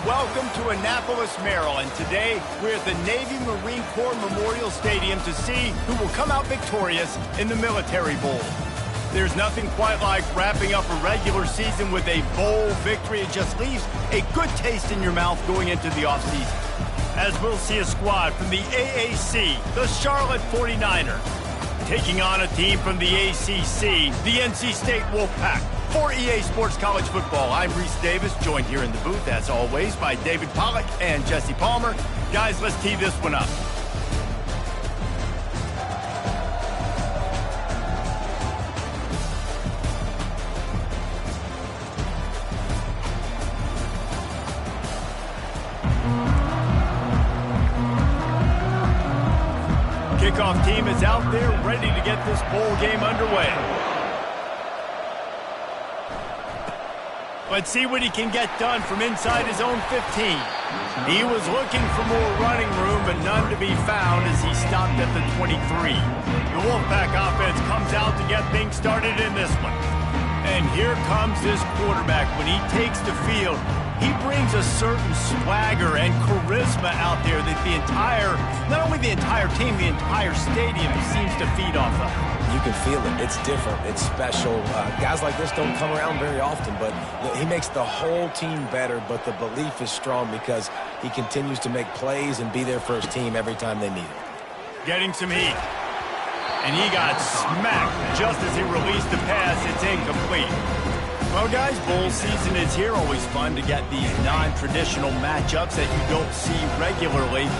welcome to Annapolis, Maryland. Today, we're at the Navy Marine Corps Memorial Stadium to see who will come out victorious in the Military Bowl. There's nothing quite like wrapping up a regular season with a bowl victory. It just leaves a good taste in your mouth going into the offseason. As we'll see a squad from the AAC, the Charlotte 49ers, taking on a team from the ACC, the NC State Wolfpack. For EA Sports College Football, I'm Reese Davis, joined here in the booth, as always, by David Pollack and Jesse Palmer. Guys, let's tee this one up. Kickoff team is out there ready to get this bowl game underway. Let's see what he can get done from inside his own 15. He was looking for more running room, but none to be found as he stopped at the 23. The Wolfpack offense comes out to get things started in this one. And here comes this quarterback. When he takes the field, he brings a certain swagger and charisma out there that the entire, not only the entire team, the entire stadium seems to feed off of. You can feel it. It's different. It's special. Guys like this don't come around very often, but he makes the whole team better, but the belief is strong because he continues to make plays and be there for his team every time they need it. Getting some heat. And he got smacked just as he released the pass. It's incomplete. Well, guys, bowl season is here. Always fun to get these non-traditional matchups that you don't see regularly.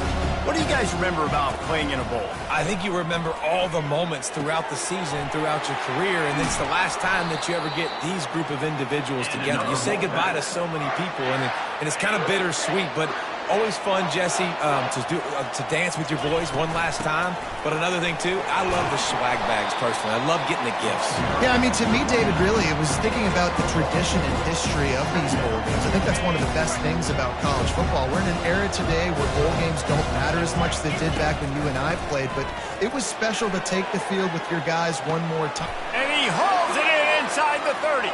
What do you guys remember about playing in a bowl? I think you remember all the moments throughout the season, throughout your career, and it's the last time that you ever get these group of individuals together. You say goodbye to so many people, and it's kind of bittersweet, but always fun, Jesse, to dance with your boys one last time. But another thing, too, I love the swag bags, personally. I love getting the gifts. Yeah, I mean, to me, David, really, it was thinking about the tradition and history of these bowl games. I think that's one of the best things about college football. We're in an era today where bowl games don't matter as much as they did back when you and I played, but it was special to take the field with your guys one more time. And he hauls it in inside the 30.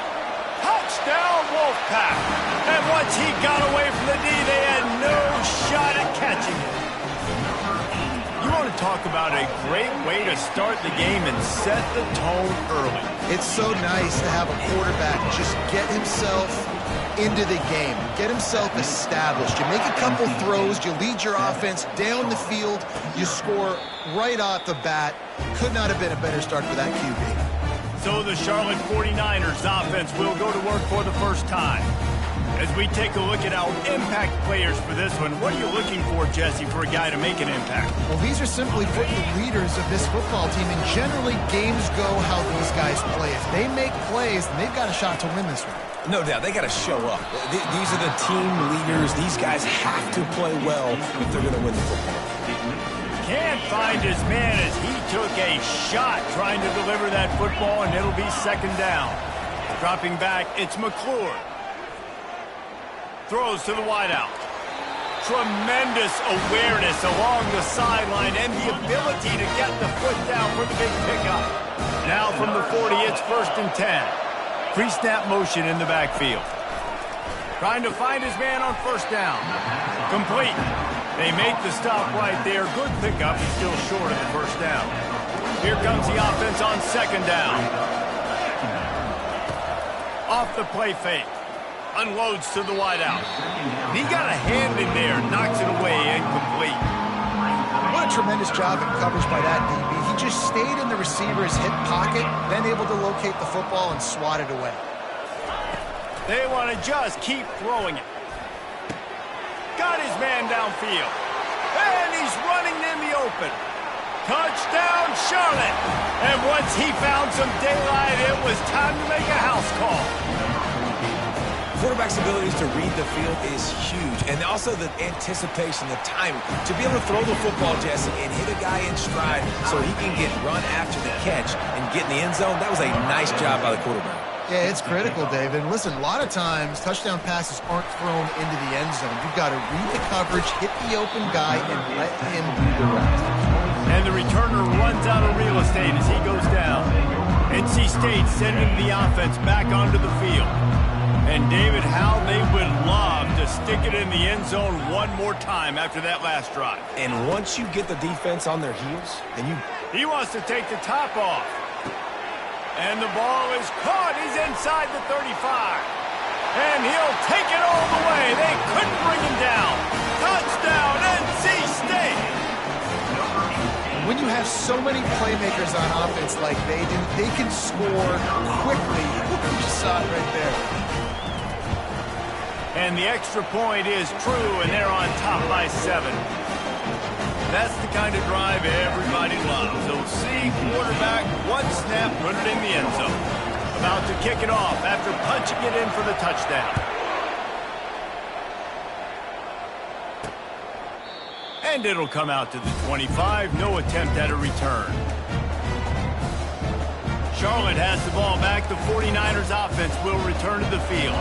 Touchdown, Wolfpack. And once he got away from the D, they had no shot at catching it. You want to talk about a great way to start the game and set the tone early. It's so nice to have a quarterback just get himself into the game, get himself established. You make a couple throws, you lead your offense down the field, you score right off the bat. Could not have been a better start for that QB. So the Charlotte 49ers offense will go to work for the first time. As we take a look at our impact players for this one, what are you looking for, Jesse, for a guy to make an impact? Well, these are simply put the leaders of this football team, and generally games go how these guys play. If they make plays, then they've got a shot to win this one. No doubt, they got to show up. These are the team leaders. These guys have to play well if they're going to win the football. Can't find his man as he took a shot trying to deliver that football, and it'll be second down. Dropping back, it's McClure. Throws to the wideout. Tremendous awareness along the sideline and the ability to get the foot down for the big pickup. Now from the 40, it's 1st and 10. Pre-snap motion in the backfield. Trying to find his man on 1st down. Complete. They make the stop right there. Good pickup. He's still short of the 1st down. Here comes the offense on 2nd down. Off the play fake. Unloads to the wideout. He got a hand in there. Knocks it away. Incomplete. What a tremendous job in coverage by that DB. He just stayed in the receiver's hip pocket, then able to locate the football and swat it away. They want to just keep throwing it. Got his man downfield. And he's running in the open. Touchdown, Charlotte. And once he found some daylight, it was time to make a house call. Quarterback's abilities to read the field is huge. And also the anticipation, the timing. To be able to throw the football, Jesse, and hit a guy in stride so he can get run after the catch and get in the end zone, that was a nice job by the quarterback. Yeah, it's critical, David. Listen, a lot of times, touchdown passes aren't thrown into the end zone. You've got to read the coverage, hit the open guy, and let him do the rest. And the returner runs out of real estate as he goes down. NC State sending the offense back onto the field. And David, how they would love to stick it in the end zone one more time after that last drive. And once you get the defense on their heels, then He wants to take the top off. And the ball is caught. He's inside the 35. And he'll take it all the way. They couldn't bring him down. Touchdown, NC State. When you have so many playmakers on offense like they do, they can score quickly. You just saw it right there. And the extra point is true, and they're on top by 7. That's the kind of drive everybody loves. So see quarterback, one snap, put it in the end zone. About to kick it off after punching it in for the touchdown. And it'll come out to the 25. No attempt at a return. Charlotte has the ball back. The 49ers offense will return to the field.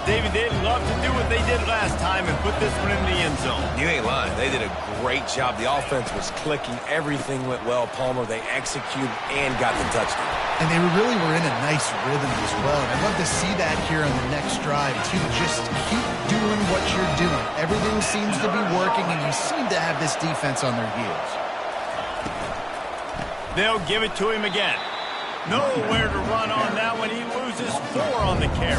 David, they'd love to do what they did last time and put this one in the end zone. You ain't lying. They did a great job. The offense was clicking. Everything went well. Palmer, they executed and got the touchdown. And they really were in a nice rhythm as well. And I'd love to see that here on the next drive, too. Just keep doing what you're doing. Everything seems to be working, and you seem to have this defense on their heels. They'll give it to him again. Nowhere to run on that one. He loses 4 on the carry.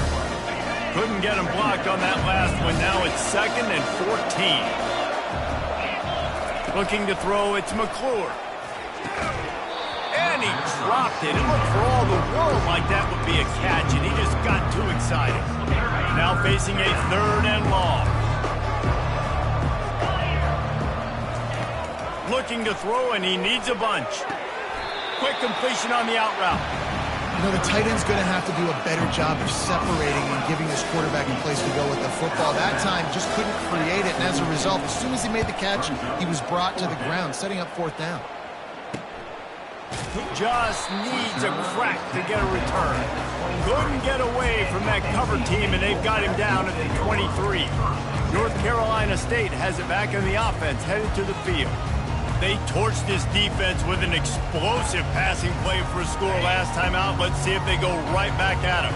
Couldn't get him blocked on that last one. Now it's 2nd and 14. Looking to throw, it's McClure. And he dropped it. It looked for all the world like that would be a catch, and he just got too excited. Now facing a 3rd and long. Looking to throw, and he needs a bunch. Quick completion on the out route. You know, the tight end's going to have to do a better job of separating and giving his quarterback a place to go with the football. That time just couldn't create it, and as a result, as soon as he made the catch, he was brought to the ground, setting up 4th down. Just needs a crack to get a return. Couldn't get away from that cover team, and they've got him down at the 23. North Carolina State has it back in the offense, headed to the field. They torched this defense with an explosive passing play for a score last time out. Let's see if they go right back at him.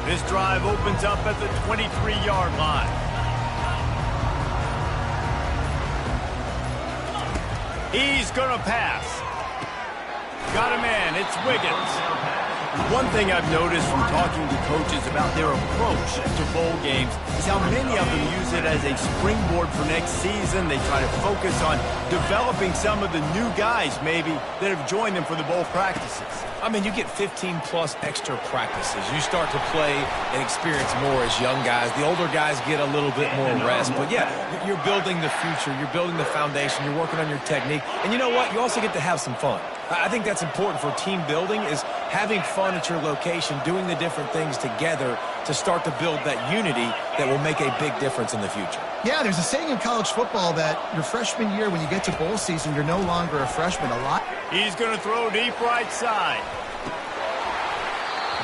This drive opens up at the 23-yard line. He's going to pass. Got a man. It's Wiggins. One thing I've noticed from talking to coaches about their approach to bowl games is how many of them use it as a springboard for next season. They try to focus on developing some of the new guys, maybe, that have joined them for the bowl practices. I mean, you get 15-plus extra practices. You start to play and experience more as young guys. The older guys get a little bit more rest. But, yeah, you're building the future. You're building the foundation. You're working on your technique. And you know what? You also get to have some fun. I think that's important for team building, is having fun at your location, doing the different things together to start to build that unity that will make a big difference in the future. Yeah, there's a saying in college football that your freshman year, when you get to bowl season, you're no longer a freshman. He's going to throw deep right side.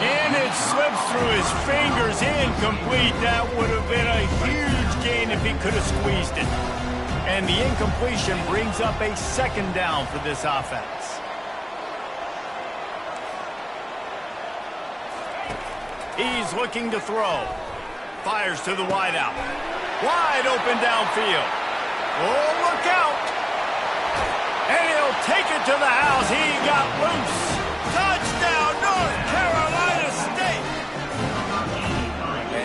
And it slips through his fingers, incomplete. That would have been a huge gain if he could have squeezed it. And the incompletion brings up a 2nd down for this offense. He's looking to throw. Fires to the wideout. Wide open downfield. Oh, look out. And he'll take it to the house. He got loose. Touchdown, North Carolina State.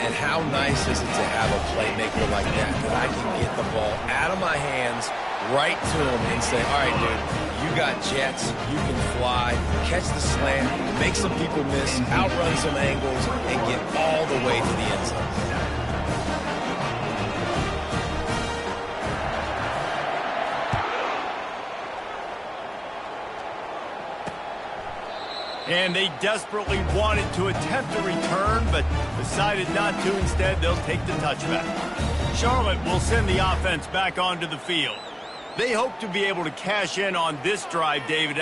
And how nice is it to have a playmaker like that I can get the ball out of my hands, right to him, and say, all right, dude, you got jets, you can fly, catch the slant, make some people miss, outrun some angles, and get all the way to the end zone. And they desperately wanted to attempt a return, but decided not to. Instead, they'll take the touchback. Charlotte will send the offense back onto the field. They hope to be able to cash in on this drive, David,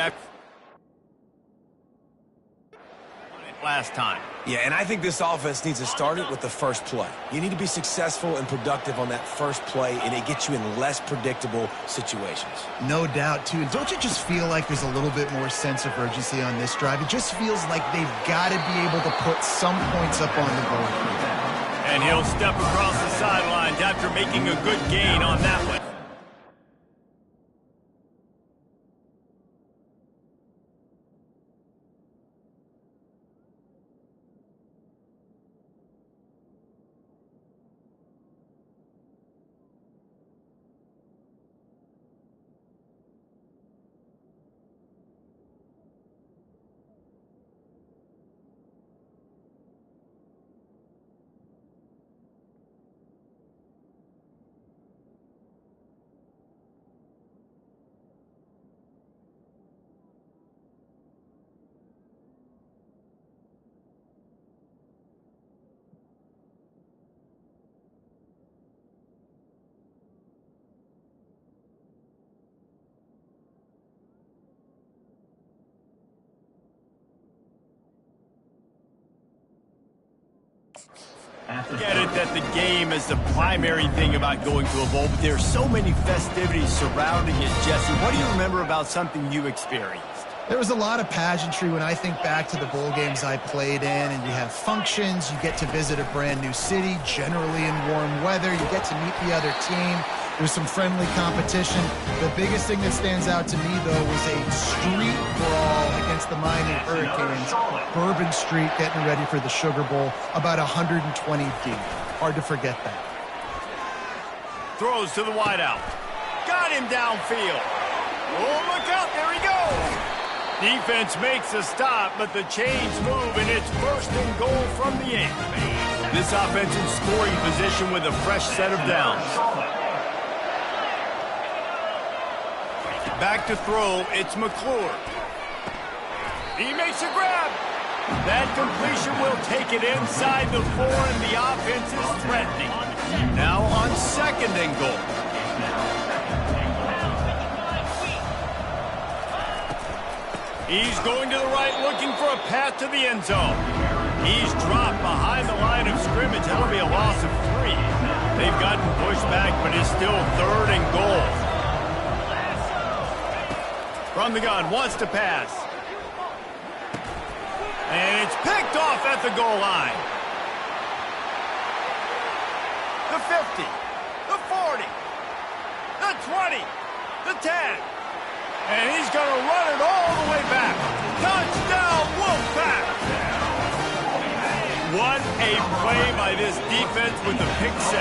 last time. Yeah, and I think this offense needs to start it with the first play. You need to be successful and productive on that first play, and it gets you in less predictable situations. No doubt, too. And don't you just feel like there's a little bit more sense of urgency on this drive? It just feels like they've got to be able to put some points up on the board. And he'll step across the sidelines after making a good gain on that one. Get it that the game is the primary thing about going to a bowl, but there's so many festivities surrounding it, Jesse. What do you remember about something you experienced? There was a lot of pageantry when I think back to the bowl games I played in, and you have functions, you get to visit a brand new city, generally in warm weather, you get to meet the other team. There's some friendly competition. The biggest thing that stands out to me, though, was a street brawl against the Miami Hurricanes. Bourbon Street getting ready for the Sugar Bowl, about 120 deep. Hard to forget that. Throws to the wideout. Got him downfield. Oh, look out, there he goes. Defense makes a stop, but the chains move, and it's first and goal from the 8. This offense in scoring position with a fresh set of downs. Back to throw, it's McClure. He makes a grab. That completion will take it inside the 4, and the offense is threatening. Now on second and goal. He's going to the right, looking for a path to the end zone. He's dropped behind the line of scrimmage. That'll be a loss of 3. They've gotten pushed back, but it's still third and goal. From the gun, wants to pass. And it's picked off at the goal line. The 50, the 40, the 20, the 10. And he's going to run it all the way back. Touchdown, Wolfpack! What a play by this defense with the pick 6.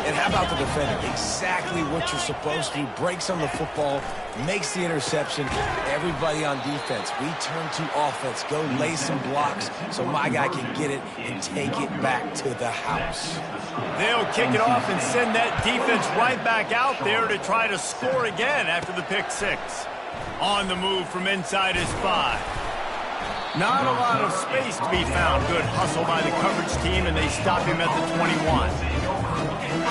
And how about the defender? Exactly what you're supposed to do. Breaks on the football, makes the interception. Everybody on defense, we turn to offense. Go lay some blocks so my guy can get it and take it back to the house. They'll kick it off and send that defense right back out there to try to score again after the pick 6. On the move from inside his 5. Not a lot of space to be found. Good hustle by the coverage team, and they stop him at the 21.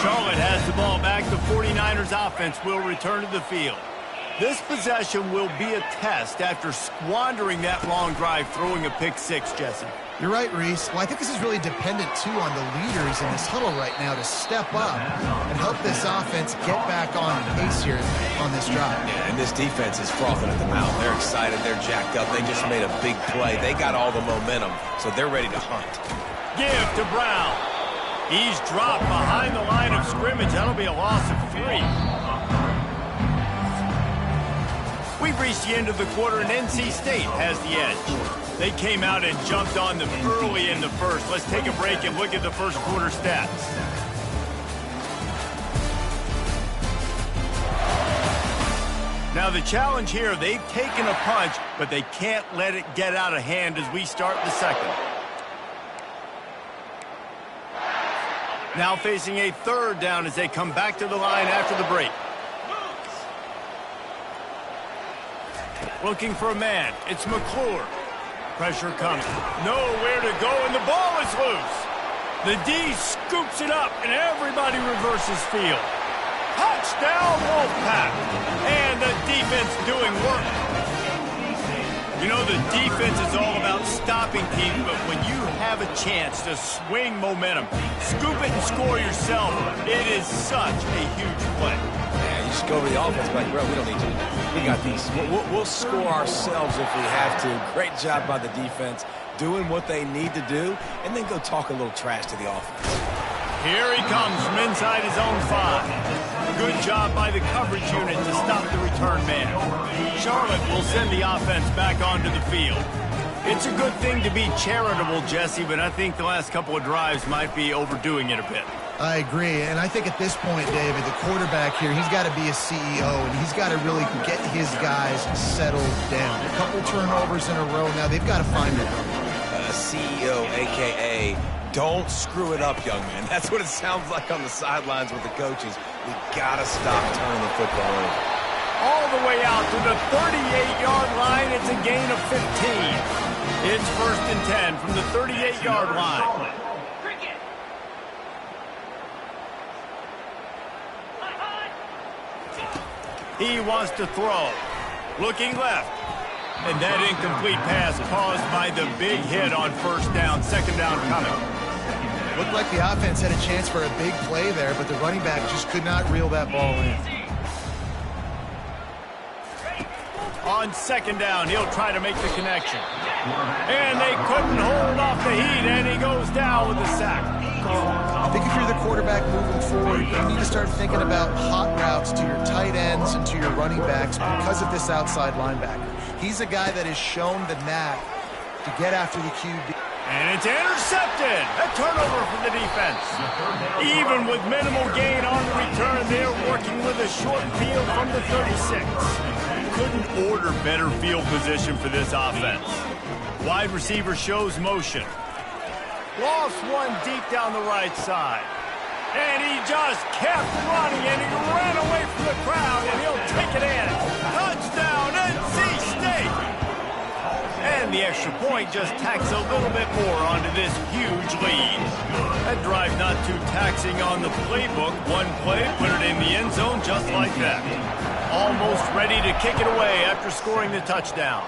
Charlotte has the ball back. The 49ers offense will return to the field. This possession will be a test after squandering that long drive, throwing a pick 6, Jesse. You're right, Reese. Well, I think this is really dependent, too, on the leaders in this huddle right now to step up and help this offense get back on pace here on this drive. Yeah, and this defense is frothing at the mouth. They're excited. They're jacked up. They just made a big play. They got all the momentum, so they're ready to hunt. Give to Brown. He's dropped behind the line of scrimmage. That'll be a loss of 3. We've reached the end of the quarter, and NC State has the edge. They came out and jumped on them early in the first. Let's take a break and look at the first quarter stats. Now the challenge here, they've taken a punch, but they can't let it get out of hand as we start the second. Now facing a third down as they come back to the line after the break. Looking for a man. It's McClure. Pressure coming. Nowhere to go, and the ball is loose. The D scoops it up, and everybody reverses field. Touchdown, Wolfpack. And the defense doing work. You know, the defense is all about stopping teams, but when you have a chance to swing momentum, scoop it and score yourself, it is such a huge play. Yeah, you just go to the offense, but bro, we don't need to. We got these. We'll score ourselves if we have to. Great job by the defense. doing what they need to do, and then go talk a little trash to the offense. Here he comes from inside his own 5. Good job by the coverage unit to stop the return man. Charlotte will send the offense back onto the field. It's a good thing to be charitable, Jesse, but I think the last couple of drives might be overdoing it a bit. I agree, and I think at this point, David, the quarterback here, he's got to be a CEO, and he's got to really get his guys settled down. A couple turnovers in a row now, they've got to find it. CEO, a.k.a. don't screw it up, young man. That's what it sounds like on the sidelines with the coaches. We got to stop turning the football over. All the way out to the 38-yard line, it's a gain of 15. It's 1st and 10 from the 38-yard line. He wants to throw. Looking left. And that incomplete pass caused by the big hit on 1st down. 2nd down coming. Looked like the offense had a chance for a big play there, but the running back just could not reel that ball in. On 2nd down, he'll try to make the connection. And they couldn't hold off the heat, and he goes down with a sack. I think if you're the quarterback moving forward, you need to start thinking about hot routes to your tight ends and to your running backs because of this outside linebacker. He's a guy that has shown the knack to get after the QB. And it's intercepted. A turnover for the defense. Even with minimal gain on the return, they're working with a short field from the 36. Couldn't order better field position for this offense. Wide receiver shows motion. Lost one deep down the right side. And he just kept running, and he ran away from the crowd, and he'll take it in. Touchdown, NC State! And the extra point just tacks a little bit more onto this huge lead. That drive not too taxing on the playbook. One play, put it in the end zone just like that. Almost ready to kick it away after scoring the touchdown.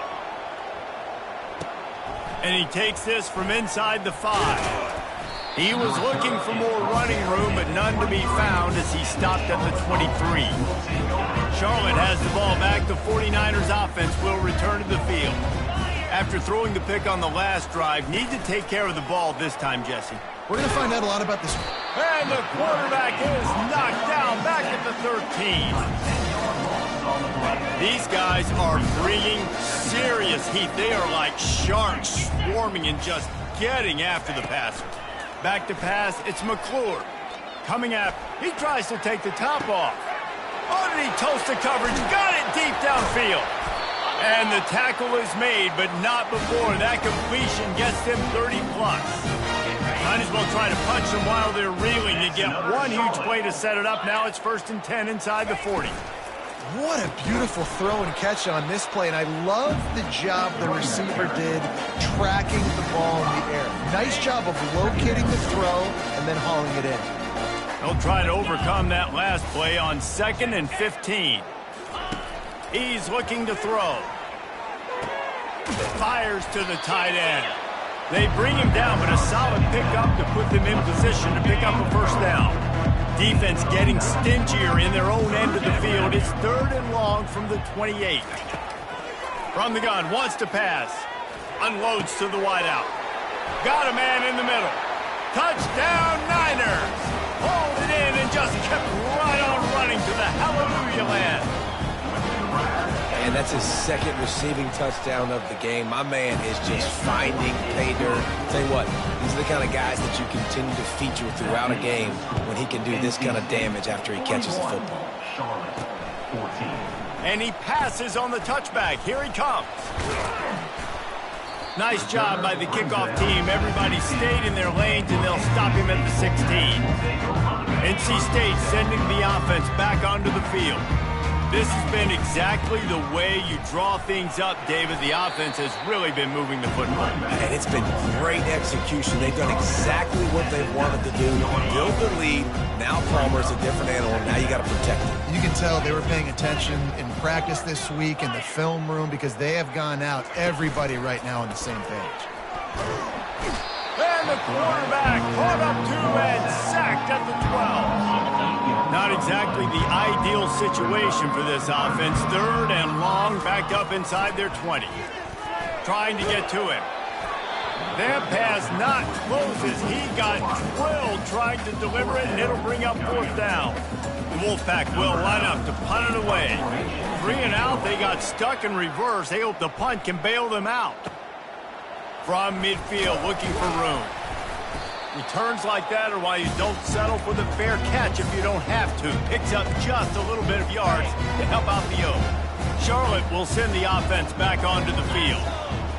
And he takes this from inside the 5. He was looking for more running room, but none to be found as he stopped at the 23. Charlotte has the ball back. The 49ers offense will return to the field. After throwing the pick on the last drive, need to take care of the ball this time, Jesse. We're going to find out a lot about this. And the quarterback is knocked down back at the 13. These guys are bringing serious heat. They are like sharks swarming and just getting after the passer. Back to pass, it's McClure. Coming up, he tries to take the top off. Oh, did he toast the coverage? Got it deep downfield. And the tackle is made, but not before that completion gets them 30-plus. Might as well try to punch them while they're reeling. You get one huge play to set it up. Now it's 1st and 10 inside the 40. What a beautiful throw and catch on this play, and I love the job the receiver did tracking the ball in the air. Nice job of locating the throw and then hauling it in. He'll try to overcome that last play on 2nd and 15. He's looking to throw. Fires to the tight end. They bring him down, but a solid pickup to put them in position to pick up a 1st down. Defense getting stingier in their own end of the field. It's 3rd and long from the 28. From the gun, wants to pass. Unloads to the wideout. Got a man in the middle. Touchdown, Niners! Hauled it in and just kept right on running to the hallelujah land. And that's his 2nd receiving touchdown of the game. My man is just finding pay dirt. Tell you what, these are the kind of guys that you continue to feature throughout a game when he can do this kind of damage after he catches the football. And he passes on the touchback. Here he comes. Nice job by the kickoff team. Everybody stayed in their lanes, and they'll stop him at the 16. NC State sending the offense back onto the field. This has been exactly the way you draw things up, David. The offense has really been moving the football. And it's been great execution. They've done exactly what they've wanted to do. Build the lead. Now Palmer's a different animal. Now you got to protect him. You can tell they were paying attention in practice this week in the film room because they have gone out, everybody right now on the same page. And the quarterback caught up to and sacked at the 12. Not exactly the ideal situation for this offense. 3rd and long, back up inside their 20. Trying to get to him. That pass not closes. He got drilled trying to deliver it, and it'll bring up 4th down. The Wolfpack will line up to punt it away. 3 and out, they got stuck in reverse. They hope the punt can bail them out. From midfield, looking for room. Returns like that are why you don't settle for the fair catch if you don't have to. Picks up just a little bit of yards to help out the O. Charlotte will send the offense back onto the field.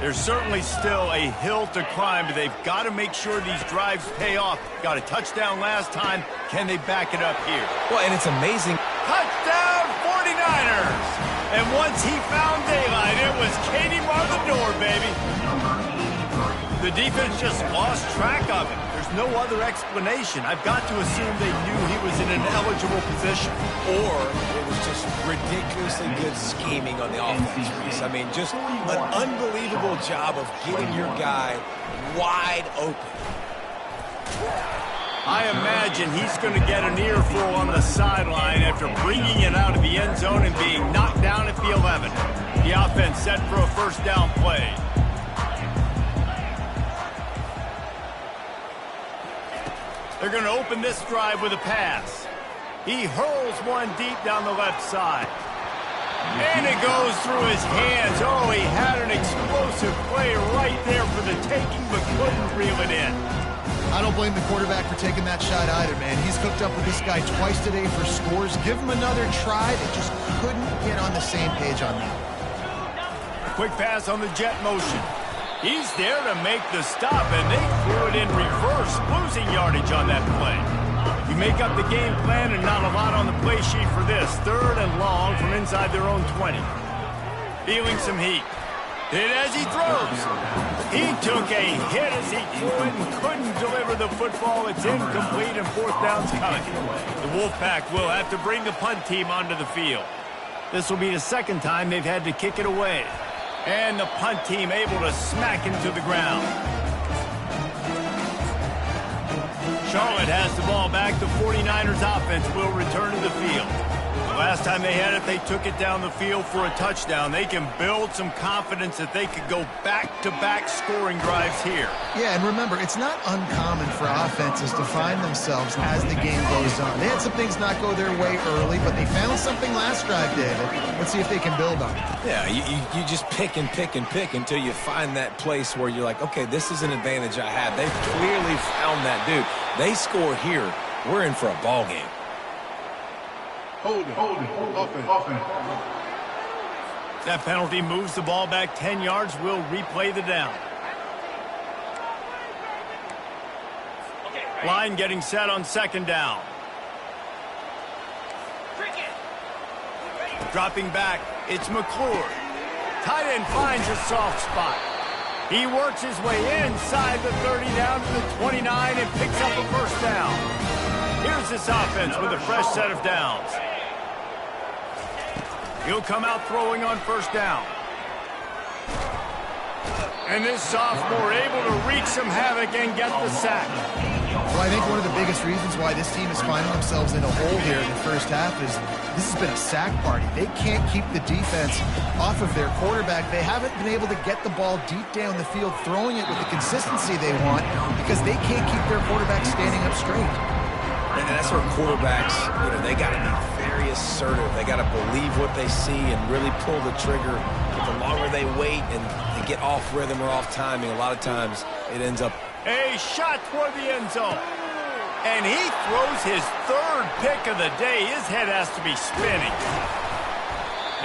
There's certainly still a hill to climb, but they've got to make sure these drives pay off. Got a touchdown last time. Can they back it up here? Well, and it's amazing. Touchdown 49ers! And once he found daylight, it was Katie bar the door, baby. The defense just lost track of him. There's no other explanation. I've got to assume they knew he was in an eligible position. Or it was just ridiculously good scheming on the offense, Reese. I mean, just an unbelievable job of getting your guy wide open. I imagine he's going to get an earful on the sideline after bringing it out of the end zone and being knocked down at the 11. The offense set for a 1st down play. They're going to open this drive with a pass. He hurls one deep down the left side. And it goes through his hands. Oh, he had an explosive play right there for the taking, but couldn't reel it in. I don't blame the quarterback for taking that shot either, man. He's cooked up with this guy twice today for scores. Give him another try. They just couldn't get on the same page on that. Quick pass on the jet motion. He's there to make the stop, and they threw it in reverse, losing yardage on that play. You make up the game plan and not a lot on the play sheet for this. 3rd and long from inside their own 20. Feeling some heat. Hit as he throws. He took a hit as he threw it and couldn't deliver the football. It's incomplete and 4th down's coming. The Wolfpack will have to bring the punt team onto the field. This will be the 2nd time they've had to kick it away. And the punt team able to smack him to the ground. Charlotte has the ball back. The 49ers offense will return to the field. Last time they had it, they took it down the field for a touchdown. They can build some confidence that they could go back-to-back scoring drives here. Yeah, and remember, it's not uncommon for offenses to find themselves as the game goes on. They had some things not go their way early, but they found something last drive, David. Let's see if they can build on it. Yeah, you just pick and pick and pick until you find that place where you're like, okay, this is an advantage I have. They've clearly found that, dude. They score here, we're in for a ball game. Hold it, offense. That penalty moves the ball back 10 yards. We'll replay the down. Line getting set on 2nd down. Dropping back, it's McClure. Tight end finds a soft spot. He works his way inside the 30 down to the 29 and picks up a 1st down. Here's this offense with a fresh set of downs. He'll come out throwing on 1st down. And this sophomore able to wreak some havoc and get the sack. Well, I think one of the biggest reasons why this team is finding themselves in a hole here in the 1st half is this has been a sack party. They can't keep the defense off of their quarterback. They haven't been able to get the ball deep down the field, throwing it with the consistency they want because they can't keep their quarterback standing up straight. And that's where quarterbacks, they got to be very assertive. They got to believe what they see and really pull the trigger. But the longer they wait and they get off rhythm or off timing, a lot of times it ends up. A shot toward the end zone. And he throws his 3rd pick of the day. His head has to be spinning.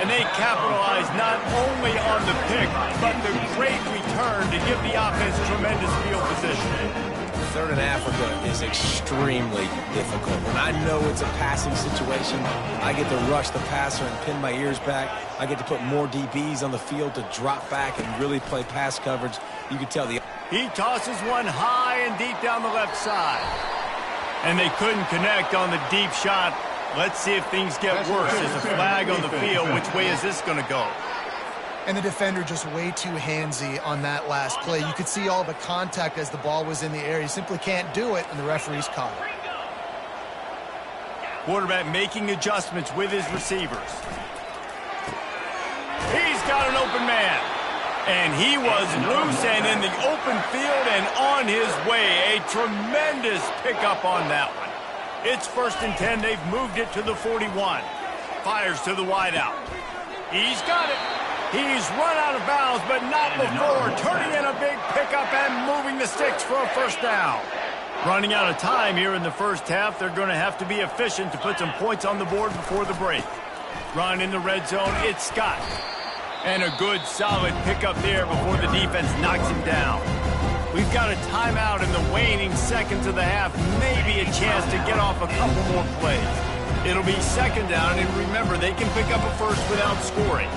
And they capitalize not only on the pick, but the great return to give the offense tremendous field position. 3rd in Africa is extremely difficult. When I know it's a passing situation, I get to rush the passer and pin my ears back. I get to put more DBs on the field to drop back and really play pass coverage. You can tell the... He tosses one high and deep down the left side. And they couldn't connect on the deep shot. Let's see if things get worse. There's a flag on the field. Which way is this going to go? And the defender just way too handsy on that last play. You could see all the contact as the ball was in the air. He simply can't do it, and the referee's caught it. Quarterback making adjustments with his receivers. He's got an open man. And he was loose and in the open field and on his way. A tremendous pickup on that one. It's 1st and 10. They've moved it to the 41. Fires to the wideout. He's got it. He's run out of bounds, but not before turning in a big pickup and moving the sticks for a 1st down. Running out of time here in the 1st half. They're going to have to be efficient to put some points on the board before the break. Run in the red zone. It's Scott. And a good, solid pickup there before the defense knocks him down. We've got a timeout in the waning seconds of the half. Maybe a chance to get off a couple more plays. It'll be 2nd down, and remember, they can pick up a 1st without scoring.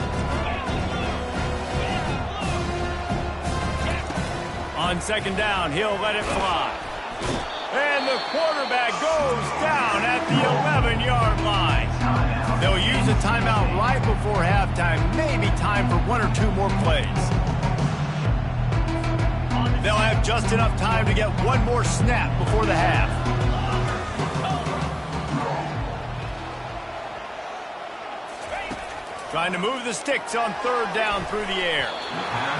On 2nd down, he'll let it fly. And the quarterback goes down at the 11-yard line. They'll use a timeout right before halftime. Maybe time for 1 or 2 more plays. They'll have just enough time to get 1 more snap before the half. Trying to move the sticks on 3rd down through the air.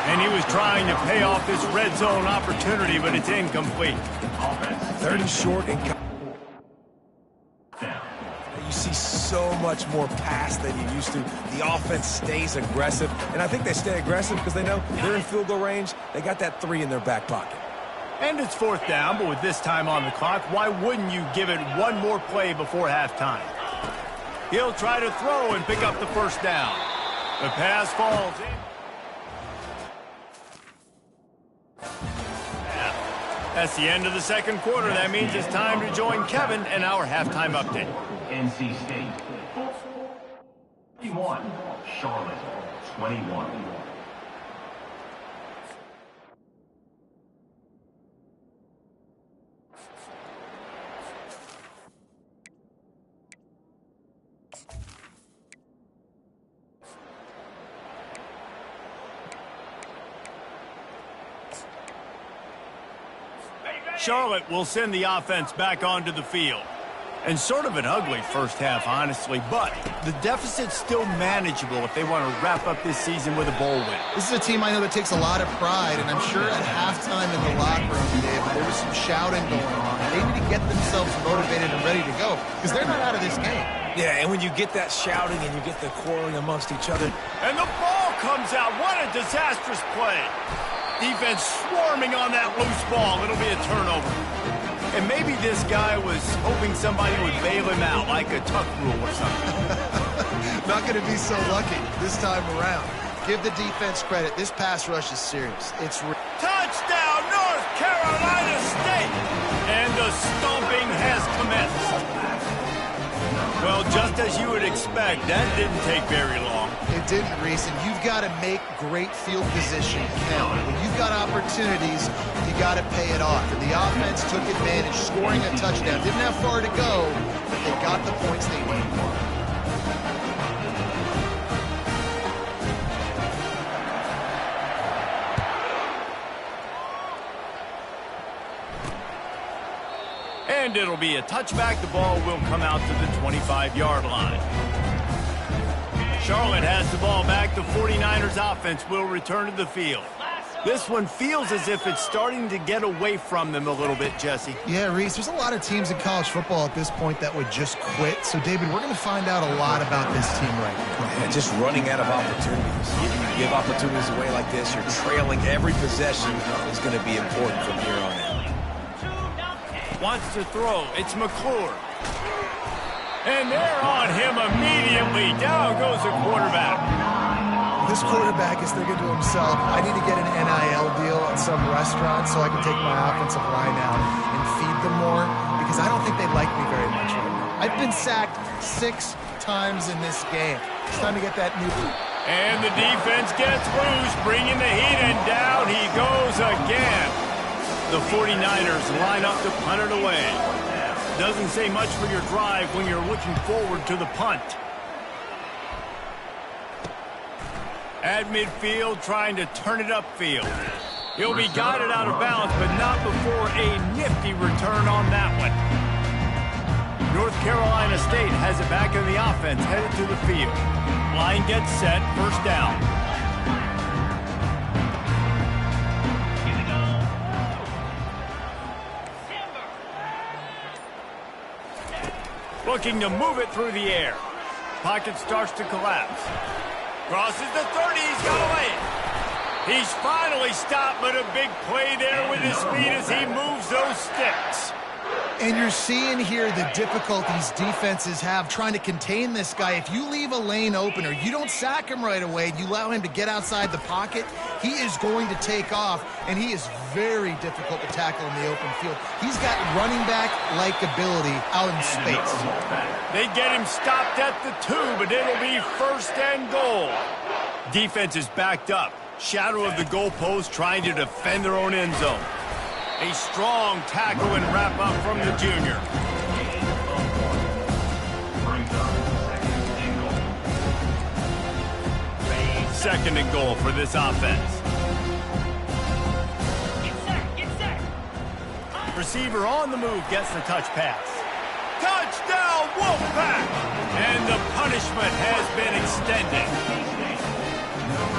And he was trying to pay off this red zone opportunity, but it's incomplete. 3rd and short and you see so much more pass than you used to. The offense stays aggressive, and I think they stay aggressive because they know they're in field goal range. They got that 3 in their back pocket. And it's 4th down, but with this time on the clock, why wouldn't you give it 1 more play before halftime? He'll try to throw and pick up the 1st down. The pass falls in. That's the end of the 2nd quarter. That means it's time to join Kevin and our halftime update. NC State 41, Charlotte 21. Charlotte will send the offense back onto the field. And sort of an ugly 1st half, honestly, but the deficit's still manageable if they want to wrap up this season with a bowl win. This is a team I know that takes a lot of pride, and I'm sure at halftime in the locker room, Dave, there was some shouting going on. They need to get themselves motivated and ready to go because they're not out of this game. Yeah, and when you get that shouting and you get the quarreling amongst each other. And the ball comes out. What a disastrous play. Defense swarming on that loose ball. It'll be a turnover. And maybe this guy was hoping somebody would bail him out, like a tuck rule or something. Not going to be so lucky this time around. Give the defense credit. This pass rush is serious. It's touchdown, North Carolina State! And the stomping has commenced. Well, just as you would expect, that didn't take very long. It didn't, Reese, and you've got to make great field position count. When you've got opportunities, you got to pay it off. And the offense took advantage, scoring a touchdown. Didn't have far to go, but they got the points they needed. And it'll be a touchback. The ball will come out to the 25-yard line. Charlotte has the ball back. The 49ers offense will return to the field. This one feels as if it's starting to get away from them a little bit, Jesse. Yeah, Reese, there's a lot of teams in college football at this point that would just quit. So, David, we're going to find out a lot about this team right now. Yeah, just running out of opportunities. You give opportunities away like this, you're trailing every possession is going to be important from here on out. Wants to throw. It's McClure. And they're on him immediately. Down goes the quarterback. This quarterback is thinking to himself, I need to get an NIL deal at some restaurant so I can take my offensive line out and feed them more because I don't think they like me very much right now. I've been sacked 6 times in this game. It's time to get that new boot. And the defense gets loose, bringing the heat, and down he goes again. The 49ers line up to punt it away. Doesn't say much for your drive when you're looking forward to the punt. At midfield, trying to turn it upfield. He'll be guided out of bounds, but not before a nifty return on that one. North Carolina State has it back in the offense, headed to the field. Line gets set, 1st down. Looking to move it through the air. Pocket starts to collapse. Crosses the 30, he's got away. He's finally stopped, but a big play there with his speed as he moves those sticks. And you're seeing here the difficulties defenses have trying to contain this guy. If you leave a lane open or you don't sack him right away, you allow him to get outside the pocket, he is going to take off, and he is very difficult to tackle in the open field. He's got running back-like ability out in space. They get him stopped at the 2, but it'll be 1st and goal. Defense is backed up. Shadow of the goalpost trying to defend their own end zone. A strong tackle and wrap up from the junior. Second and goal for this offense. Get set. Receiver on the move gets the touch pass. Touchdown, Wolfpack! And the punishment has been extended.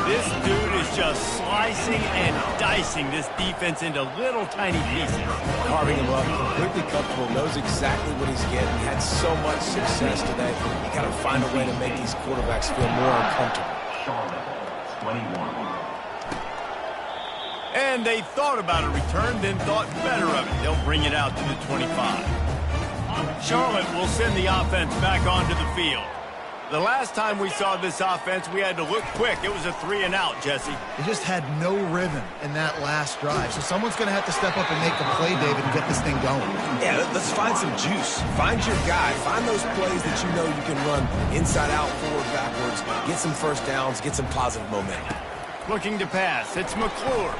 This dude is just slicing and dicing this defense into little tiny pieces. Carving him up, completely comfortable, knows exactly what he's getting. He had so much success today. You got to find a way to make these quarterbacks feel more uncomfortable. Charlotte, 21. And they thought about a return, then thought better of it. They'll bring it out to the 25. Charlotte will send the offense back onto the field. The last time we saw this offense, we had to look quick. It was a 3-and-out, Jesse. They just had no rhythm in that last drive. So someone's going to have to step up and make a play, David, and get this thing going. Yeah, let's find some juice. Find your guy. Find those plays that you know you can run inside out, forward, backwards. Get some first downs. Get some positive momentum. Looking to pass. It's McClure.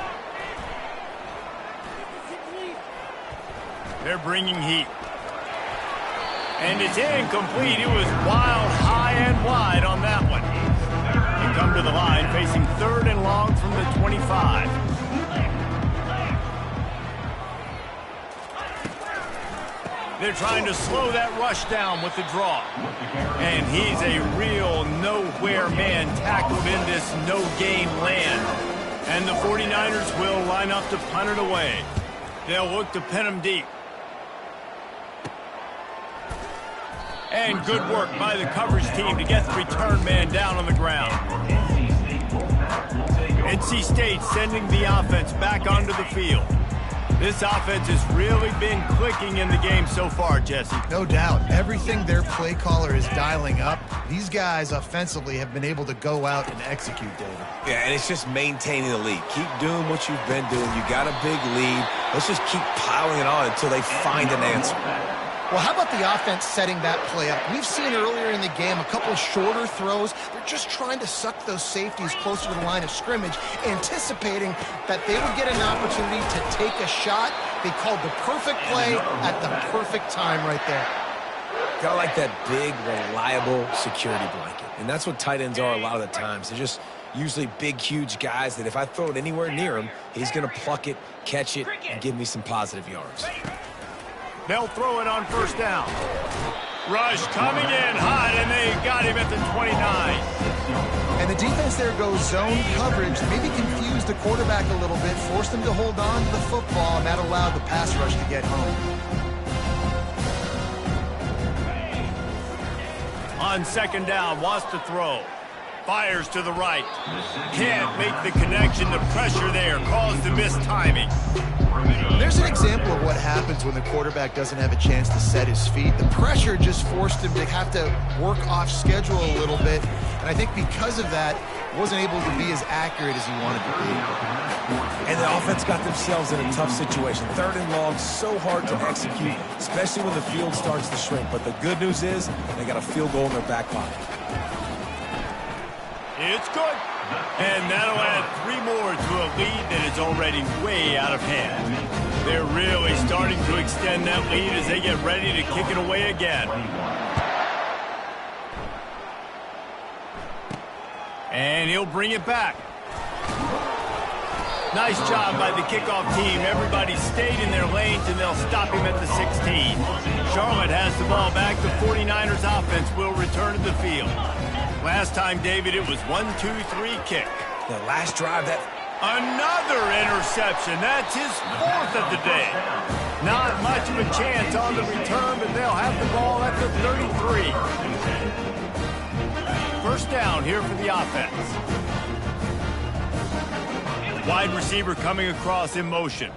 They're bringing heat. And it's incomplete. It was wild, high and wide on that one. They come to the line facing 3rd and long from the 25. They're trying to slow that rush down with the draw. And he's a real nowhere man tackled in this no-game land. And the 49ers will line up to punt it away. They'll look to pin him deep. And good work by the coverage team to get the return man down on the ground. NC State sending the offense back onto the field. This offense has really been clicking in the game so far, Jesse. No doubt. Everything their play caller is dialing up, these guys offensively have been able to go out and execute, David. Yeah, and it's just maintaining the lead. Keep doing what you've been doing. You got a big lead. Let's just keep piling it on until they find an answer. Well, how about the offense setting that play up? We've seen earlier in the game a couple shorter throws. They're just trying to suck those safeties closer to the line of scrimmage, anticipating that they would get an opportunity to take a shot. They called the perfect play at the perfect time right there. Kind of like that big, reliable security blanket. And that's what tight ends are a lot of the times. They're just usually big, huge guys that if I throw it anywhere near him, he's going to pluck it, catch it, and give me some positive yards. They'll throw it on 1st down. Rush coming in hot, and they got him at the 29. And the defense there goes zone coverage, maybe confused the quarterback a little bit, forced him to hold on to the football, and that allowed the pass rush to get home. On 2nd down, wants to throw. Fires to the right. Can't make the connection. The pressure there caused the missed timing. There's an example of what happens when the quarterback doesn't have a chance to set his feet. The pressure just forced him to have to work off schedule a little bit. And I think because of that, wasn't able to be as accurate as he wanted to be. And the offense got themselves in a tough situation. 3rd and long, so hard to execute, especially when the field starts to shrink. But the good news is they got a field goal in their back pocket. It's good. And that'll add 3 more to a lead that is already way out of hand. They're really starting to extend that lead as they get ready to kick it away again. And he'll bring it back. Nice job by the kickoff team. Everybody stayed in their lanes, and they'll stop him at the 16. Charlotte has the ball back. The 49ers offense will return to the field. Last time, David, it was 1-2-3 kick. The last drive, that... Another interception. That's his 4th of the day. Not much of a chance on the return, but they'll have the ball at the 33. First down here for the offense. Wide receiver coming across in motion.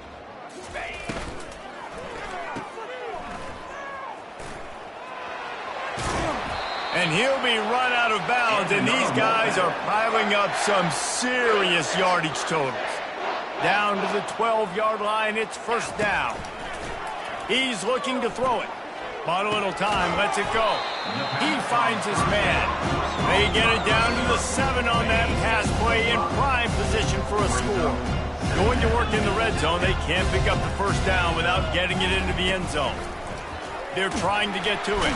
And he'll be run out of bounds, and these guys are piling up some serious yardage totals. Down to the 12-yard line, it's first down. He's looking to throw it. Bought a little time, lets it go. He finds his man. They get it down to the 7 on that pass play in prime position for a score. Going to work in the red zone, they can't pick up the first down without getting it into the end zone. They're trying to get to it.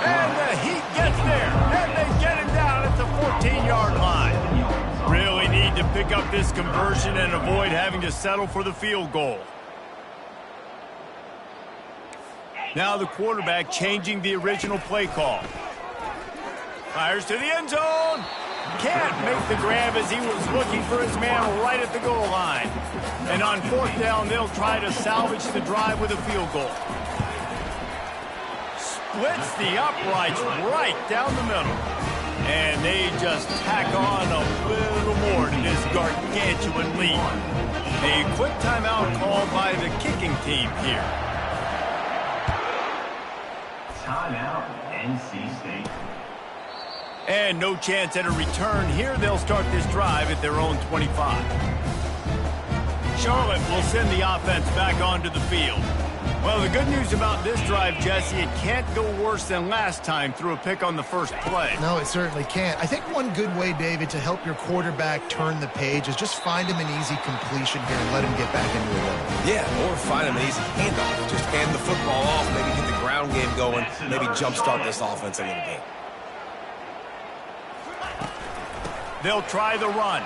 And the Heat gets there, and they get him down at the 14-yard line. Really need to pick up this conversion and avoid having to settle for the field goal. Now the quarterback changing the original play call. Fires to the end zone. Can't make the grab as he was looking for his man right at the goal line. And on fourth down, they'll try to salvage the drive with a field goal. Splits the uprights right down the middle. And they just tack on a little more to this gargantuan lead. A quick timeout called by the kicking team here. Timeout, NC State. And no chance at a return here. They'll start this drive at their own 25. Charlotte will send the offense back onto the field. Well, the good news about this drive, Jesse, it can't go worse than last time through a pick on the first play. No, it certainly can't. I think one good way, David, to help your quarterback turn the page is just find him an easy completion here and let him get back into a rhythm. Yeah, or find him an easy handoff. Just hand the football off, maybe get the ground game going, maybe jumpstart this offense a little bit. They'll try the run.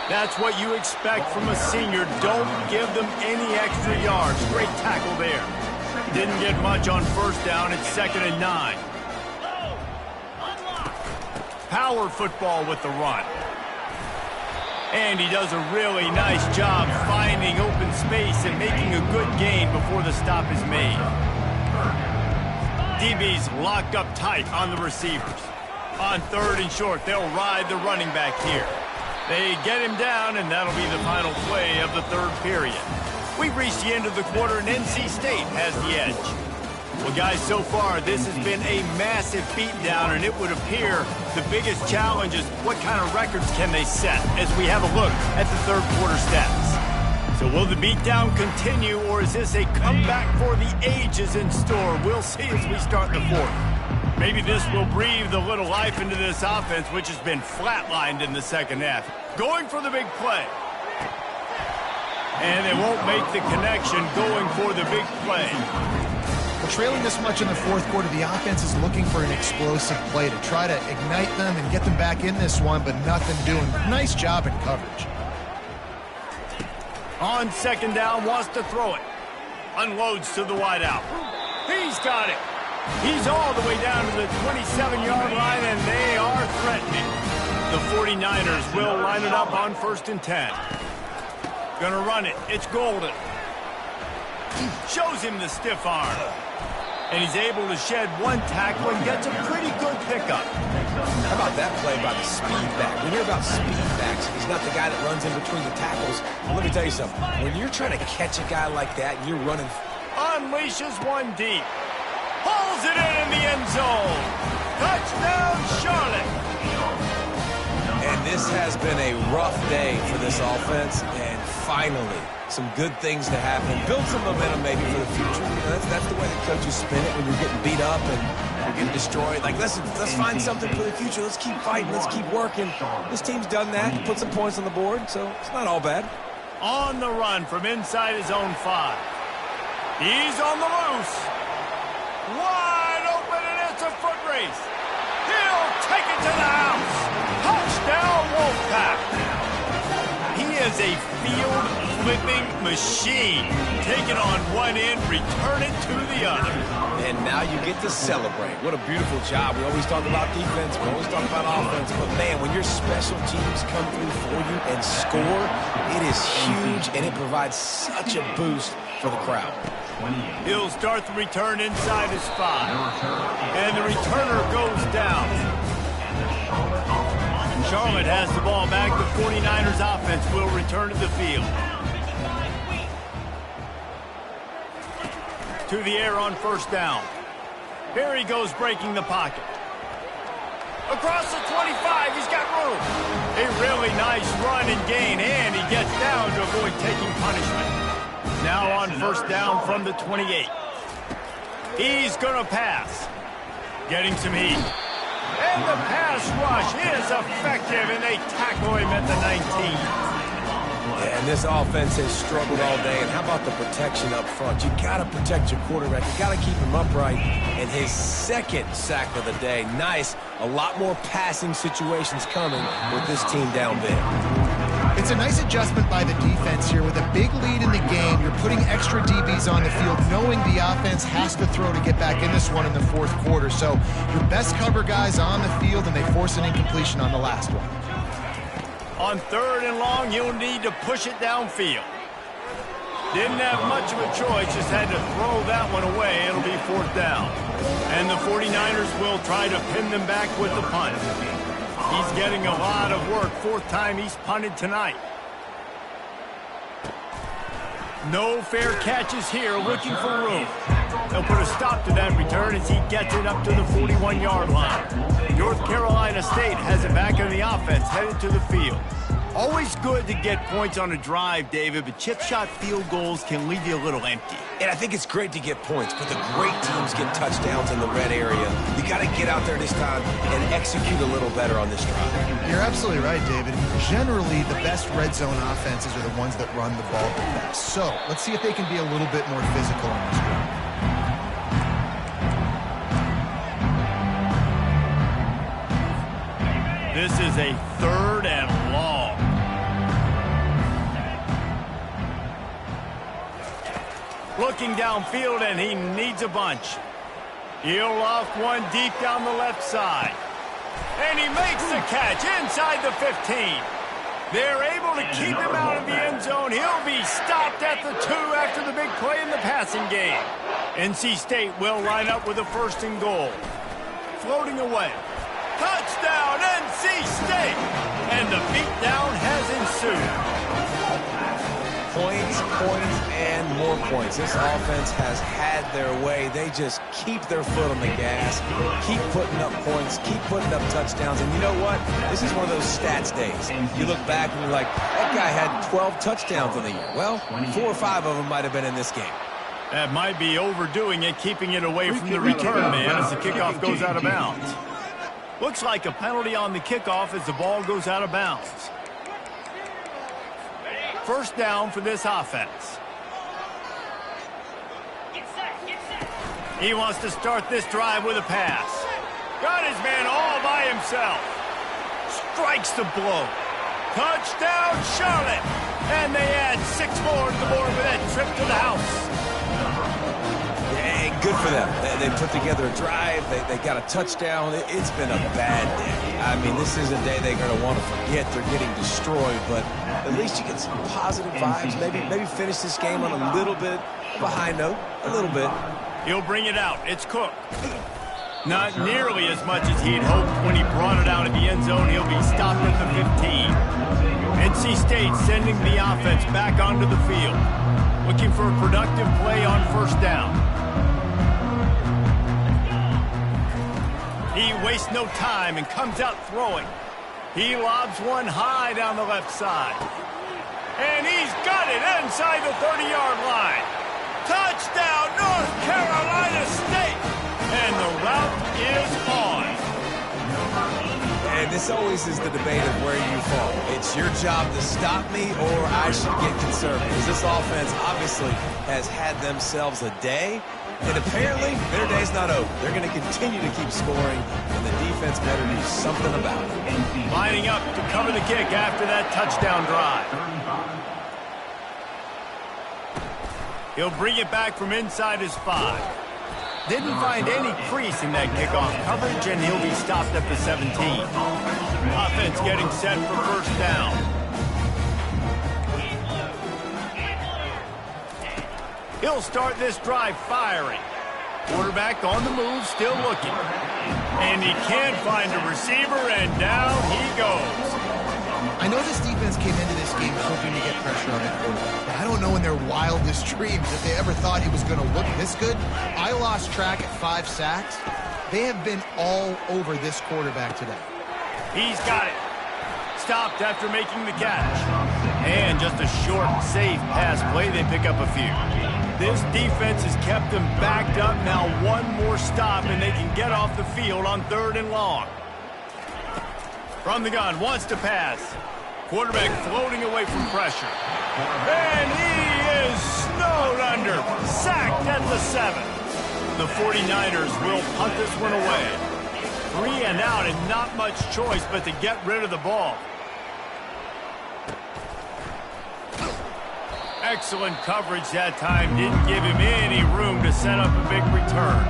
That's what you expect from a senior. Don't give them any extra yards. Great tackle there. Didn't get much on first down. It's 2nd and 9. Power football with the run. And he does a really nice job finding open space and making a good gain before the stop is made. DB's locked up tight on the receivers. On 3rd and short, they'll ride the running back here. They get him down, and that'll be the final play of the third period. We've reached the end of the quarter, and NC State has the edge. Well, guys, so far, this has been a massive beatdown, and it would appear the biggest challenge is what kind of records can they set as we have a look at the third quarter stats. So will the beatdown continue, or is this a comeback for the ages in store? We'll see as we start the fourth. Maybe this will breathe a little life into this offense, which has been flatlined in the second half. Going for the big play. And they won't make the connection going for the big play. Well, trailing this much in the fourth quarter, the offense is looking for an explosive play to try to ignite them and get them back in this one, but nothing doing. Nice job in coverage. On 2nd down, wants to throw it. Unloads to the wideout. He's got it. He's all the way down to the 27-yard line, and they are threatening. The 49ers will line it up on 1st and 10. Gonna run it. It's Golden. Shows him the stiff arm. And he's able to shed one tackle and gets a pretty good pickup. How about that play by the speed back? We hear about speed backs. He's not the guy that runs in between the tackles. Well, let me tell you something. When you're trying to catch a guy like that and you're running... Unleashes one deep. Pulls it in the end zone. Touchdown, Charlotte. And this has been a rough day for this offense, and finally, some good things to happen. Build some momentum maybe for the future. You know, that's the way the coaches spin it when you're getting beat up and you're getting destroyed. Like, let's find something for the future. Let's keep fighting. Let's keep working. This team's done that. Put some points on the board, so it's not all bad. On the run from inside his own 5. He's on the loose. Wide open, and it's a foot race. He'll take it to the house. Touchdown, Wolfpack. He is a field-flipping machine. Take it on one end, return it to the other. And now you get to celebrate. What a beautiful job. We always talk about defense. We always talk about offense. But, man, when your special teams come through for you and score, it is huge, and it provides such a boost for the crowd. He'll start the return inside his 5. And the returner goes down. Charlotte has the ball back. The 49ers offense will return to the field. To the air on first down. Here he goes breaking the pocket. Across the 25, he's got room. A really nice run and gain, and he gets down to avoid taking punishment. Now on first down from the 28. He's going to pass. Getting some heat. And the pass rush is effective, and they tackle him at the 19. Yeah, and this offense has struggled all day. And how about the protection up front? You got to protect your quarterback. You got to keep him upright. And his second sack of the day. Nice. A lot more passing situations coming with this team down big. It's a nice adjustment by the defense here. With a big lead in the game, you're putting extra DBs on the field, knowing the offense has to throw to get back in this one in the fourth quarter. So your best cover guys on the field, and they force an incompletion on the last one. On third and long, you'll need to push it downfield. Didn't have much of a choice, just had to throw that one away. It'll be fourth down. And the 49ers will try to pin them back with the punt. He's getting a lot of work. Fourth time he's punted tonight. No fair catches here, looking for room. They'll put a stop to that return as he gets it up to the 41-yard line. North Carolina State has it back in the offense, headed to the field. Always good to get points on a drive, David, but chip shot field goals can leave you a little empty. And I think it's great to get points, but the great teams get touchdowns in the red area. You got to get out there this time and execute a little better on this drive. You're absolutely right, David. Generally, the best red zone offenses are the ones that run the ball the best. So let's see if they can be a little bit more physical on this drive. This is a third and long. Looking downfield, and he needs a bunch. He'll loft one deep down the left side. And he makes the catch inside the 15. They're able to keep him out of the end zone. He'll be stopped at the 2 after the big play in the passing game. NC State will line up with a first and goal. Floating away. Touchdown, NC State! And the beatdown has ensued. Points, and more points. This offense has had their way. They just keep their foot on the gas, keep putting up points, keep putting up touchdowns. And you know what? This is one of those stats days. You look back and you're like, that guy had 12 touchdowns in the year. Well, 4 or 5 of them might have been in this game. That might be overdoing it, keeping it away from the return man as the kickoff goes out of bounds. Looks like a penalty on the kickoff as the ball goes out of bounds. First down for this offense. He wants to start this drive with a pass. Got his man all by himself. Strikes the blow. Touchdown, Charlotte! And they add 6 more to the board with that trip to the house. Hey, good for them. They put together a drive. They got a touchdown. It's been a bad day. I mean, this is a day they're going to want to forget. They're getting destroyed, but at least you get some positive vibes. Maybe finish this game on a little bit of a high note. A little bit. He'll bring it out. It's Cook. Not nearly as much as he'd hoped when he brought it out of the end zone. He'll be stopped at the 15. NC State sending the offense back onto the field. Looking for a productive play on first down. He wastes no time and comes out throwing. He lobs one high down the left side. And he's got it inside the 30-yard line. Touchdown, North Carolina State! And the route is on. And this always is the debate of where you fall. It's your job to stop me, or I should get conservative. Because this offense obviously has had themselves a day. And apparently, their day's not over. They're going to continue to keep scoring, and the defense better do something about it. Lining up to cover the kick after that touchdown drive. He'll bring it back from inside his 5. Didn't find any crease in that kickoff coverage, and he'll be stopped at the 17. Offense getting set for first down. He'll start this drive firing. Quarterback on the move, still looking. And he can't find a receiver, and down he goes. I know this defense came into this game hoping to get pressure on the quarterback, but I don't know in their wildest dreams if they ever thought he was going to look this good. I lost track at 5 sacks. They have been all over this quarterback today. He's got it. Stopped after making the catch. And just a short, safe pass play, they pick up a few. This defense has kept them backed up. Now one more stop, and they can get off the field on 3rd and long. From the gun, wants to pass. Quarterback floating away from pressure. And he is snowed under. Sacked at the 7. The 49ers will punt this one away. 3 and out, and not much choice but to get rid of the ball. Excellent coverage that time. Didn't give him any room to set up a big return.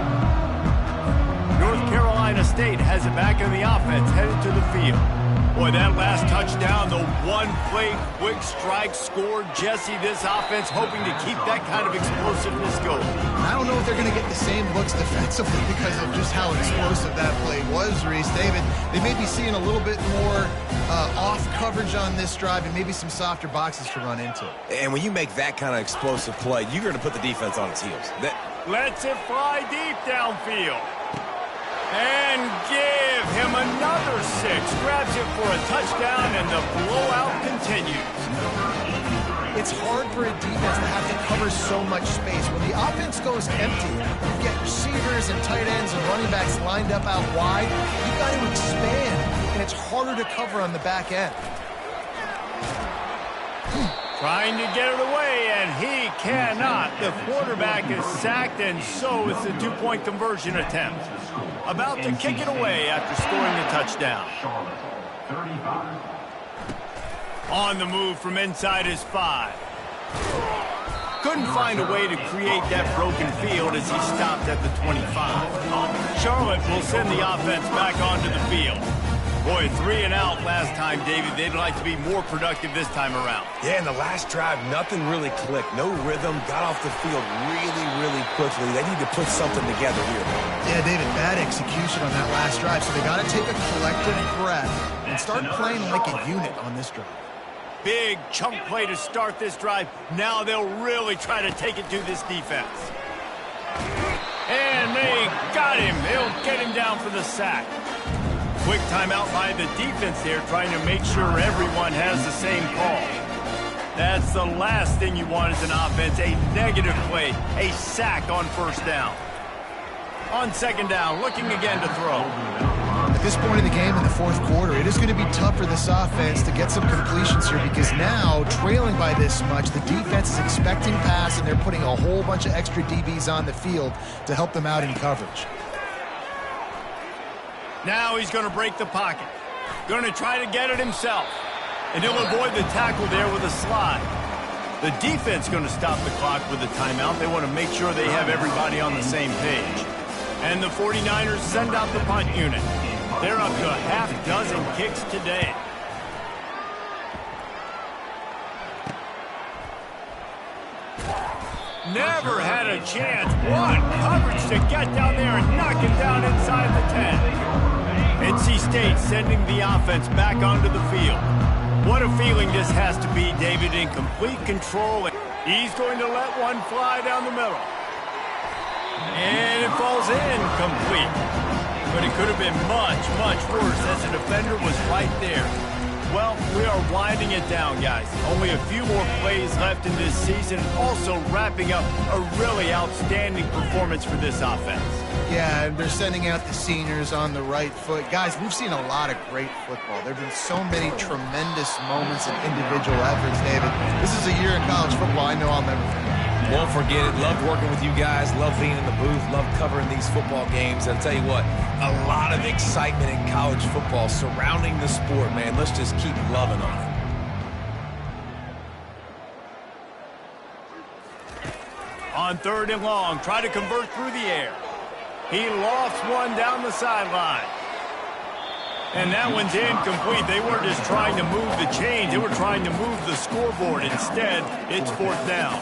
North Carolina State has it back in the offense, headed to the field. Boy, that last touchdown, the one-play quick strike scored. Jesse, this offense hoping to keep that kind of explosiveness going. I don't know if they're going to get the same looks defensively because of just how explosive that play was, Reese. David, they may be seeing a little bit more off coverage on this drive and maybe some softer boxes to run into. And when you make that kind of explosive play, you're going to put the defense on its heels. Lets it fly deep downfield. And give him another 6. Grabs it for a touchdown, and the blowout continues. It's hard for a defense to have to cover so much space. When the offense goes empty, you get receivers and tight ends and running backs lined up out wide. You've got to expand, and it's harder to cover on the back end. Trying to get it away, and he cannot. The quarterback is sacked, and so is the 2-point conversion attempt. About to kick it away after scoring the touchdown. On the move from inside his 5. Couldn't find a way to create that broken field as he stopped at the 25. Charlotte will send the offense back onto the field. Boy, 3 and out last time, David. They'd like to be more productive this time around. Yeah, in the last drive, nothing really clicked. No rhythm. Got off the field really, really quickly. They need to put something together here. Yeah, David, bad execution on that last drive. So they got to take a collective breath and start playing like a unit on this drive. Big chunk play to start this drive. Now they'll really try to take it to this defense. And they got him. They'll get him down for the sack. Quick timeout by the defense there, trying to make sure everyone has the same call. That's the last thing you want as an offense, a negative play, a sack on 1st down. On 2nd down, looking again to throw. At this point in the game in the 4th quarter, it is going to be tough for this offense to get some completions here because now, trailing by this much, the defense is expecting pass, and they're putting a whole bunch of extra DBs on the field to help them out in coverage. Now he's going to break the pocket. Going to try to get it himself. And he'll avoid the tackle there with a slide. The defense going to stop the clock with a timeout. They want to make sure they have everybody on the same page. And the 49ers send out the punt unit. They're up to a half-dozen kicks today. Never had a chance. What coverage to get down there and knock it down inside the 10. NC State sending the offense back onto the field. What a feeling this has to be, David, in complete control. He's going to let one fly down the middle. And it falls incomplete. But it could have been much, much worse as the defender was right there. Well, we are winding it down, guys. Only a few more plays left in this season. Also wrapping up a really outstanding performance for this offense. Yeah, and they're sending out the seniors on the right foot. Guys, we've seen a lot of great football. There have been so many tremendous moments and individual efforts, David. This is a year in college football I know I'll never forget. Won't forget it. Loved working with you guys. Love being in the booth. Love covering these football games. I'll tell you what, a lot of excitement in college football surrounding the sport, man. Let's just keep loving on it. On 3rd and long, try to convert through the air. He lofts one down the sideline. And that one's incomplete. They weren't just trying to move the chains. They were trying to move the scoreboard. Instead, it's 4th down.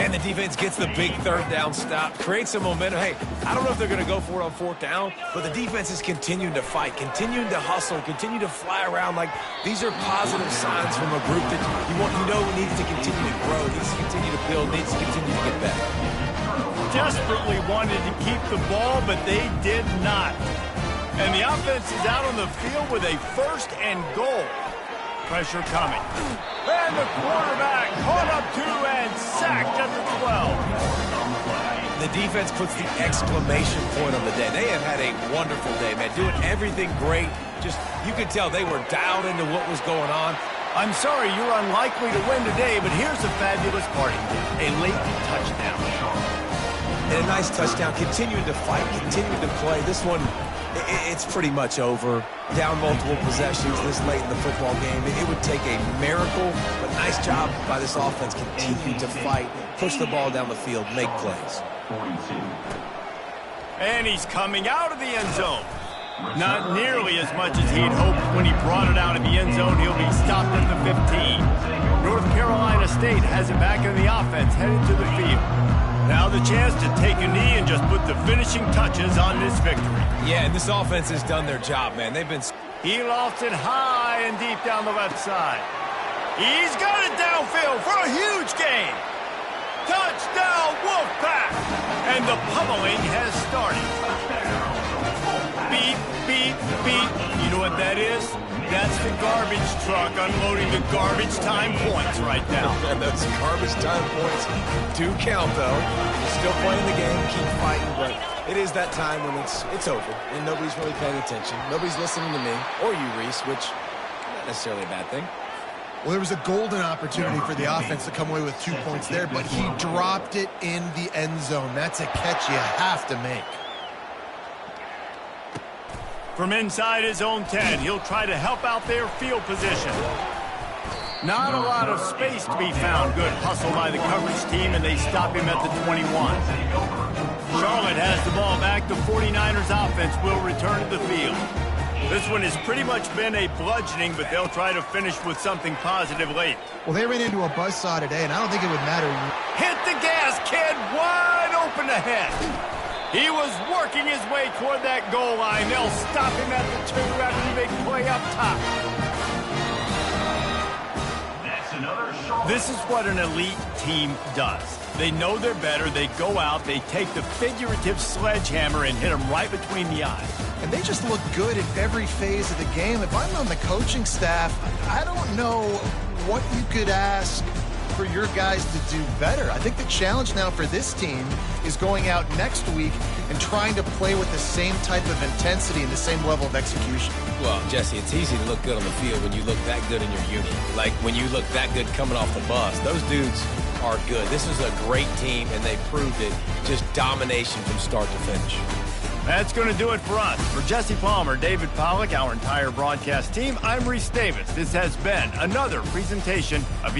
And the defense gets the big 3rd down stop, creates some momentum. Hey, I don't know if they're going to go for it on 4th down, but the defense is continuing to fight, continuing to hustle, continue to fly around. Like, these are positive signs from a group that needs to continue to grow, needs to continue to build, needs to continue to get better. Desperately wanted to keep the ball, but they did not. And the offense is out on the field with a 1st and goal. Pressure coming. And the quarterback caught up 2 and sacked at the 12. The defense puts the exclamation point on the day. They have had a wonderful day, man. Doing everything great. Just, you could tell they were dialed into what was going on. I'm sorry you're unlikely to win today, but here's a fabulous party. A late touchdown. And a nice touchdown. Continuing to fight, continuing to play. This one, it's pretty much over. Down multiple possessions this late in the football game. It would take a miracle, but nice job by this offense. Continue to fight, push the ball down the field, make plays. And he's coming out of the end zone. Not nearly as much as he'd hoped when he brought it out of the end zone. He'll be stopped at the 15. North Carolina State has it back in the offense, headed to the field. Now the chance to take a knee and just put the finishing touches on this victory. Yeah, and this offense has done their job, man. They've been... He lofts it high and deep down the left side. He's got it downfield for a huge gain. Touchdown, Wolfpack! And the pummeling has started. Beep, beep, beep. You know what that is? That's the garbage truck unloading the garbage time points right now. And those garbage time points do count, though. You're still playing the game, keep fighting, but it is that time when it's over, and nobody's really paying attention. Nobody's listening to me, or you, Reese, which is not necessarily a bad thing. Well, there was a golden opportunity for the offense to come away with 2 points there, but he dropped it in the end zone. That's a catch you have to make. From inside his own 10, he'll try to help out their field position. Not a lot of space to be found. Good hustle by the coverage team, and they stop him at the 21. Charlotte has the ball back. The 49ers offense will return to the field. This one has pretty much been a bludgeoning, but they'll try to finish with something positive late. Well, they ran into a buzzsaw today, and I don't think it would matter. Hit the gas, kid. Wide open ahead. He was working his way toward that goal line. They'll stop him at the 2 after the big play up top. This is what an elite team does. They know they're better. They go out. They take the figurative sledgehammer and hit him right between the eyes. And they just look good in every phase of the game. If I'm on the coaching staff, I don't know what you could ask for your guys to do better. I think the challenge now for this team is going out next week and trying to play with the same type of intensity and the same level of execution. Well, Jesse, it's easy to look good on the field when you look that good in your unit. Like when you look that good coming off the bus. Those dudes are good. This is a great team, and they proved it. Just domination from start to finish. That's going to do it for us. For Jesse Palmer, David Pollack, our entire broadcast team, I'm Reese Davis. This has been another presentation of